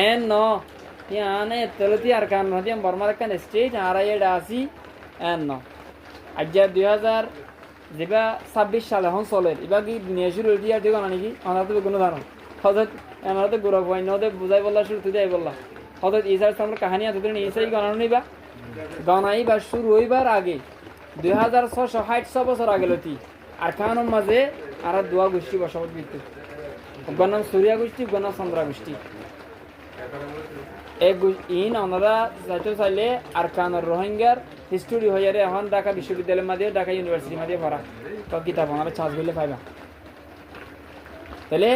N ন ইয়ানে তেলতি আর কান নদিয়াম বর্মার কান স্টেট আর আইডা আসি এন ন আজ 2000 যেবা 26 সালে হন চলে এবার কি দুনিয়া শুরু হইতে আর ঠিক না নাকি আমরা তো কোনো ধারণ হযরত আমরা তো গুরু ভাই নদে বুঝাই বললা শুরু তুই বললা হযরত ঈসার সামনে কাহিনী আছে তুমি ঈসাই গণনা নিবা গণাই বা শুরু হইবার আগে 2660 বছর আগে লতি আর কানুন মাঝে আর দোয়া গোষ্ঠী বসবাস করতে গণন সূর্যা গোষ্ঠী গণন চন্দ্রা গোষ্ঠী এক ইন ওনারা যাইতে চাইলে আর কানুর রোহিঙ্গার হিস্টোরি হয়ে যাবে এখন ঢাকা বিশ্ববিদ্যালয়ের মাঝে ঢাকা ইউনিভার্সিটির মাঝে পড়া তো কিতাব ওনারা চার্জ করলে পাইবা তাহলে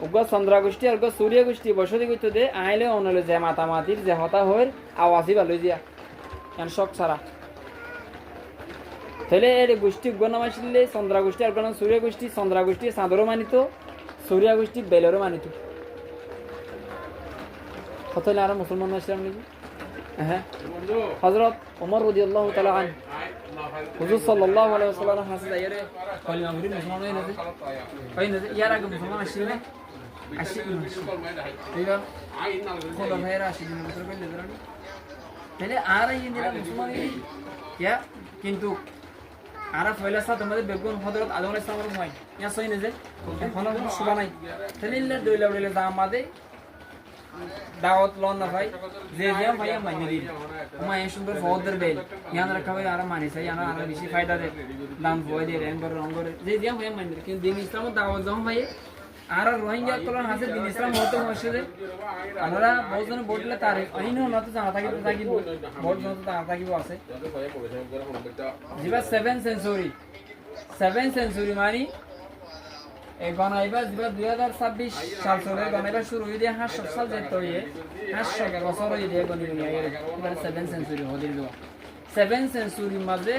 উগ্র চন্দ্রা গোষ্ঠী আর সূর্য গোষ্ঠী বসতি করতে দে আইলে অনলে যে মাতামাতির যে হতা হয়ে আওয়াজই ভালো দিয়া এন শখ ছাড়া তাহলে এর গোষ্ঠী গণ মাসিলে চন্দ্রা গোষ্ঠী আর সূর্য গোষ্ঠী চন্দ্রা গোষ্ঠী চাঁদরও মানিত সূর্য গোষ্ঠী বেলেরও মানিত হতলে আর মুসলমান আসলাম নাকি হ্যাঁ হযরত ওমর রাদিয়াল্লাহু তাআলা আন হুজুর সাল্লাল্লাহু আলাইহি ওয়াসাল্লাম হাসিদা ইয়ারে কলিমা মুরি মুসলমান হই না ইয়ার আগে মুসলমান আসছিল না আসছিল এইবা কোন ভাইরা আসছিল না ভিতর কইলে ধরনি তাহলে আর এই নিরা মুসলমান ইয়া কিন্তু আর পয়লা সাথে আমাদের বেগুন হযরত আদম আলাইহিস সালামের সময় ইয়া সই না যে এখন সুবা নাই তাহলে ইল্লা দইলা দইলা জামাদে দাওয়াত লন না ভাই যে যে ভাই মাইনে দিন আমার এই সুন্দর ফওদের বেল ইয়ান রাখা ভাই আর মানি চাই আর আর বেশি ফায়দা দে দাম বই দে রঙ্গর রঙ্গর যে যে ভাই মাইনে কিন্তু দিন ইসলাম দাওয়াত জম ভাই আর রোহিঙ্গা তোলার হাতে দিন ইসলাম হতে মসজিদে আমরা বহুজন বললে তার আইনও না তো জানা থাকিব বহুত জন তো জানা থাকিব আছে জিবা 7th সেঞ্চুরি মানে এই গণাইবা যেটা 2026 সাল চলে গণাইবা শুরু হয়ে দিয়ে 500 সাল যেতে হয়ে 500 বছর হয়ে দিয়ে গণি গণি আগে এবার 7th সেঞ্চুরি হয়ে দিল 7th সেঞ্চুরি মাঝে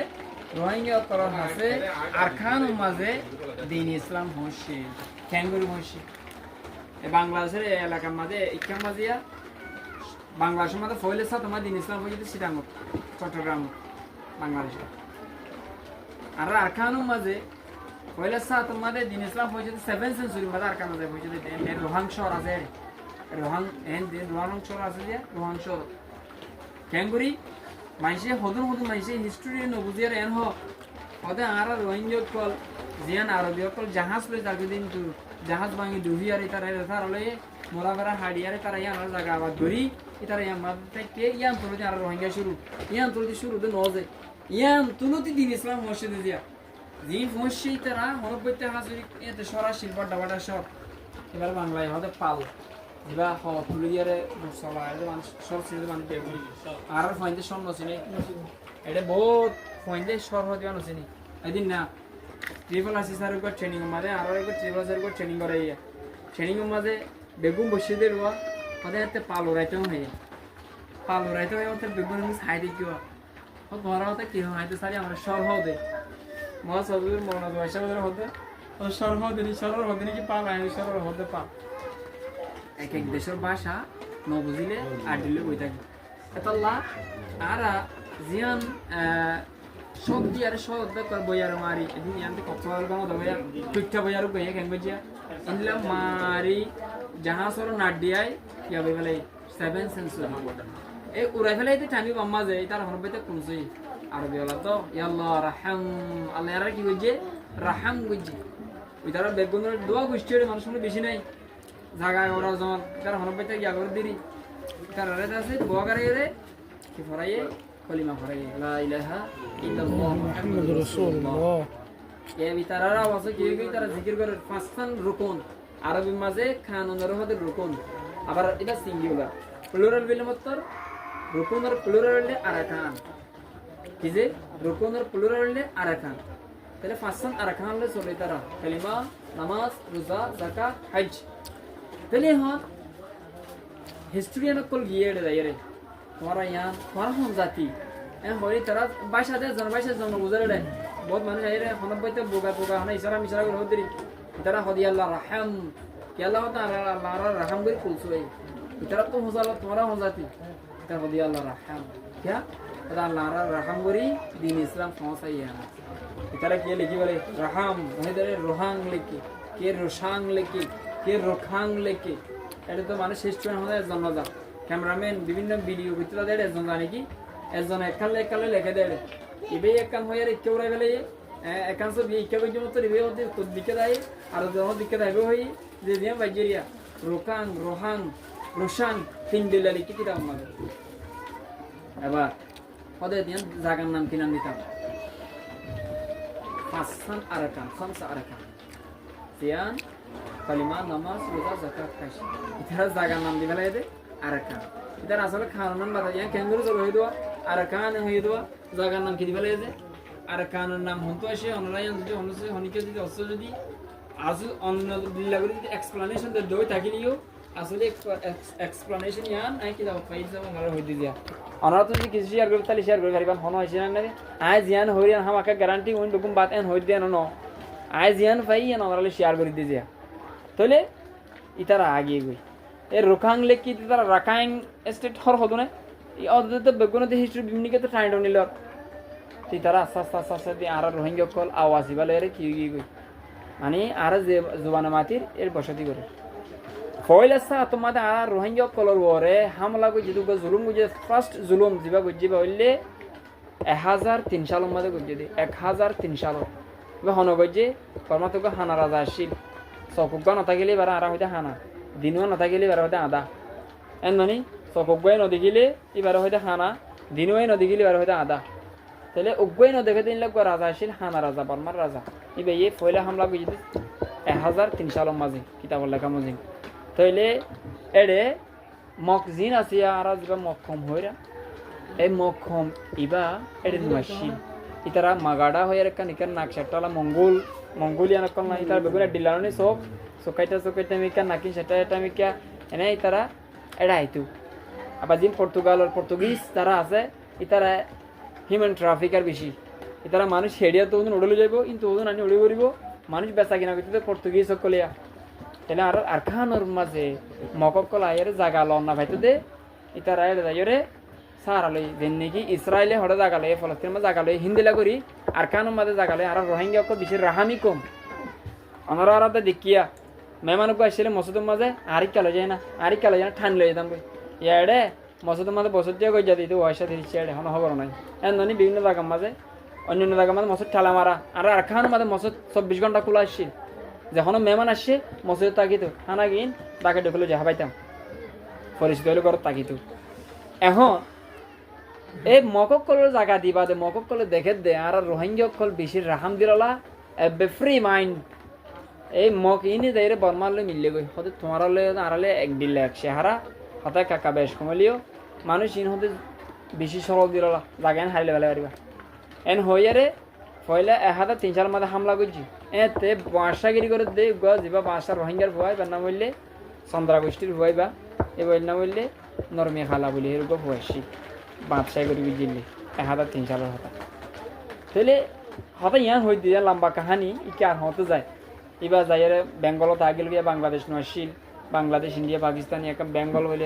রোহিঙ্গা তরফ আছে আর খান মাঝে দিন ইসলাম হচ্ছে ক্যাঙ্গুরি হচ্ছে বাংলাদেশের এলাকার মাঝে ইকাম মাঝিয়া বাংলাদেশের মাঝে ফয়লে সাথে আমার দিন ইসলাম হয়েছে চিটাঙ্গ চট্টগ্রাম বাংলাদেশ আর খান মাঝে পয়লা সাত মাঝে দিন ইসলাম হয়েছে 7th সেঞ্চুরি মাঝে আর কানা যায় হয়েছে রোহাং শহর আছে রোহাং রোহাং শহর আছে যে রোহাং শহর ক্যাঙ্গুরি মাইসে হদুন মাইসে হিস্ট্রি নবুজিয়ার এন হদে আর রোহিঙ্গা কল জিয়ান আরবীয় কল জাহাজ লই যাকে দিন তো জাহাজ ভাঙি ডুবি আর তারা তার লই মোরাবেরা হাড়িয়ারে তারা ইয়ান জায়গা আবাদ করি তারা ইয়ান মাঝ থেকে ইয়ান তুলতে আর রোহিঙ্গা শুরু দে নজে ইয়ান তুলতি দিন ইসলাম মসজিদে দিয়া দিন মসজিদ তারা হরবইতে হাজুরি এতে সরা শিল্পর ডাবাটা সব এবার বাংলায় হতে পাল যেবা তুলে দিয়ারে চলা এটা মানুষ সর ছিল মানুষ বেগুন আর ফাইন্দে সর নচিনি এটা বহুত ফাইন্দে সর হতে নচিনি এদিন না ট্রিপল আসিসার উপর ট্রেনিং মাঝে আর একবার ট্রিপল আসিসার উপর ট্রেনিং করে ট্রেনিং মাঝে বেগুন বসিয়ে দিয়ে রোয়া হতে হাতে পাল উড়াইতেও হয়ে হতে বেগুন সাইডে কিবা ধরা হতে কি হয়তো সারি আমরা সর হও দে মহাসবের মরণ বয়সা হতে সর হতে সরর হতে নাকি পাল আইনি সরর হতে পাল এক এক দেশের ভাষা ন বুঝিলে আর দিলে বই থাকে এতলা আর জিয়ান শক্তি আর শব্দ কর বইয়ার মারি এদিন ইয়ান্তে কক্সবাজার গাঁও দবয়া টুইটা বইয়ার বইয়া কেন বজিয়া ইনলা মারি জাহাজর নাডিয়াই কি হবে বলে 7th সেঞ্চুরি এই উড়াই ফেলাই তো টানি বাম্মা যায় তার হরবেতে কোনসই আরবি ওলা তো ইয়াল্লাহ রাহাম আল্লাহ আর কি বুঝে রাহাম বুঝে ওই তারা বেগুনের দোয়া গোষ্ঠীর মানুষ বেশি নাই জায়গা ওরা যেমন তার হরবেতে গিয়া করে দিরি তার আরে আছে বোয়াগারে রে কি ফরাইয়ে কলিমা ফরাইয়ে লা ইলাহা ইল্লাল্লাহ মুহাম্মাদুর রাসূলুল্লাহ এই বিতারারা আছে কি তারা জিকির করে পাঁচখান রুকুন আরবি মাঝে খানুনের হতে রুকুন আবার এটা সিঙ্গুলার প্লুরাল বিলে মতর রুকুনের প্লুরাল হলে আরাকান কি যে রুকুনের প্লুরাল হলে আরাকান তাহলে পাঁচখান আরাকান হলে চলে তারা কালিমা নামাজ রোজা যাকাত হজ তাহলে হন হিস্টোরিয়ান কল গিয়ে রে তোমারা ইয়ান তোমার হন জাতি হরি তারা বাইশাতে জন্ম বুঝারে রে বহুত মানুষ আইরে হনব বইতে বোগা হনা ইশারা মিশরা করে হদিরি তারা হদি আল্লাহ রাহাম কি আল্লাহ তাআলা আল্লাহর রাহাম করে কুলসুই তারা তো হজালা তোমারা হন জাতি তারা হদি আল্লাহ রাহাম क्या তারা আল্লাহর রাহাম করি দিন ইসলাম পৌঁছাইয়া তারা কি লিখি বলে রাহাম ওদের রোহাং লিখি কে রোশাং লিখি কে রোখাং লিখি এটা তো মানুষ শেষ করে আমাদের একজন যা ক্যামেরাম্যান বিভিন্ন ভিডিও করতে তাদের একজন জানে কি একজন একখানে লেখে দেয় ইবে একখান হয়ে রেখে উড়াই ফেলে একান সব ইচ্ছা করছে মতো রিবে ওদের তোর দিকে দেয় আর ওদের দিকে দেয় হই যে দিয়ে বাইজেরিয়া রোকাং রোহাং রোশান তিন দিল্লা লিখে কিতাব আমাদের এবার ওদের দিয়ে জায়গার নাম কি নাম দিতাম পাঁচখান আরাকান খামসা আরাকান সিয়ান কালিমা নামাজ রোজা যাকাত কাশি ইতারা জায়গার নাম দি ফেলাই দে আরাকান ইতারা আসলে খাওয়ার নাম বাতা ইয়া কেন্দ্র চলো হয়ে দেওয়া আরাকান হয়ে দেওয়া জায়গার নাম কি দি ফেলাই দে আরাকানের নাম হতো আসে অনলাইন যদি অনুসে হনিকে যদি অস্ত্র যদি আজ অন্য বিল্লাগুলি যদি এক্সপ্লানেশন দেয় থাকিলেও আসলে এক্সপ্লানেশন ইয়ান আই কি দাও ফাইল যাব মারা হই দিয়া অনারা তো কিছু শেয়ার করতে তাহলে শেয়ার করে পারিবান হন হইছে না আই জিয়ান হইরিয়ান হামাকা গ্যারান্টি ওই রকম বাত এন হই দেন ন আই জিয়ান ফাই এন অনারা শেয়ার করে দিয়া তাহলে ইতারা আগে গই এ রোখাং লেক কি তারা রাখাইং স্টেট হর হদো না এই অদ্ভুত বেগুনতে হিস্ট্রি বিমনিকে তো টাইম ডাউন নিল তি তারা আস্তে আস্তে দিয়ে আর রোহিঙ্গা কল আওয়াজি বলে রে কি গই মানে আর যে জবানা মাতির এর বসতি করে ফয়লা সা তোমাদের আর রোহিঙ্গা কলর ওরে হামলা কই যেটু জুলুম গুজে ফার্স্ট জুলুম জিবা গুজিবা হইলে 1003 সালের মধ্যে গুজে দি 1003 সাল বা হন গজে কর্মাতক হানা রাজা আসিল সকুগা নতা গেলে বারা আরা হইতে হানা দিনও নতা গেলে বারা হইতে আদা এননি সকুগাই নদী গেলে ইবারে হইতে হানা দিনও নদী গেলে বারা হইতে আদা তাহলে উগ্গই নদী দেখে দিন লাগবে রাজা আসিল হানা রাজা বর্মার রাজা ইবে এই ফয়লা হামলা গুজে দি 1003 সালের মাঝে কিতাবর লেখা মজিন তাইলে এড়ে মকজিন আসিয়া আর যা মক্ষম হইরা এই মক্ষম ইবা এড়ে মাসি ইতারা মাগাড়া হয়ে রেখা নিকার নাকশাটালা মঙ্গোলিয়ান কল না ইতারা বেগুনা ডিলারনি সব সোকাইটা মিকা নাকি সেটা এটা মিকা এনে ইতারা এড়া আইতু আবার জিন পর্তুগিজ তারা আছে ইতারা হিউম্যান ট্রাফিকার বেশি ইতারা মানুষ হেডিয়া তো উড়লে যাইব কিন্তু ওজন আনি উড়ে পড়িব মানুষ বেচা কিনা করতে পর্তুগিজ সকলিয়া তাহলে আর খানোর মাঝে মককল আয়ের জাগা লন না ভাইতো দে ইতার আয়ের যাইরে সারালই যেন নাকি ইসরায়েলে হড়ে জাগালে ফলস্তিন মাঝে জাগালে হিন্দিলা করি আর খানোর মাঝে জাগালে আর রোহিঙ্গা বেশি রাহামি কম আমরা আর দেখিয়া মেহমানক আসলে মসুদের মাঝে আরিকালো যায় না ঠান লই যেতাম ইয়াড়ে মসুদের মাঝে বসত দিয়ে গই যাতে পয়সা দিচ্ছে এড়ে হন খবর নাই এমনি বিভিন্ন জায়গার মাঝে অন্যান্য জায়গার মাঝে মসুদ ঠেলা মারা আর খানোর মাঝে মসুদ 24 ঘন্টা খোলা আসছিল যখন মেহমান আসছে মসজিদে তাকিত হানা গিন তাকে ঢুকলো যাহা পাইতাম পরিচিত হইলে ঘর তাকিত এখন এই মকক কলের জায়গা দিবা দে মকক কলে দেখে দে আর রোহিঙ্গা কল বেশি রাহাম দিলা ফ্রি মাইন্ড এই মক ইনি দেয় বর্মালে মিললে গই হতে তোমার আড়ালে 1 দিলে 1 শেহারা হতে কাকা বেশ কমালিও মানুষ ইন হতে বেশি সরল দিলা জায়গা হারিলে বেলা পারিবা এন হইয়ারে পয়লা 1003 সালের মধ্যে হামলা করছি এতে বাসাগিরি করে দে যা বাসা রোহিঙ্গার ভয় বা না বললে চন্দ্রা গোষ্ঠীর ভয় বা এ বল না বললে নরমিয়া খালা বলি এরকম ভয়সী বাদশাহ করি বুঝলি 1003 সালের হতা তাহলে হতা ইয়ান হয়ে দিয়ে লম্বা কাহানি ইকে আর হতে যায় এবার যাই বেঙ্গলত আগেল গিয়ে বাংলাদেশ নয় বাংলাদেশ ইন্ডিয়া পাকিস্তান বেঙ্গল বলে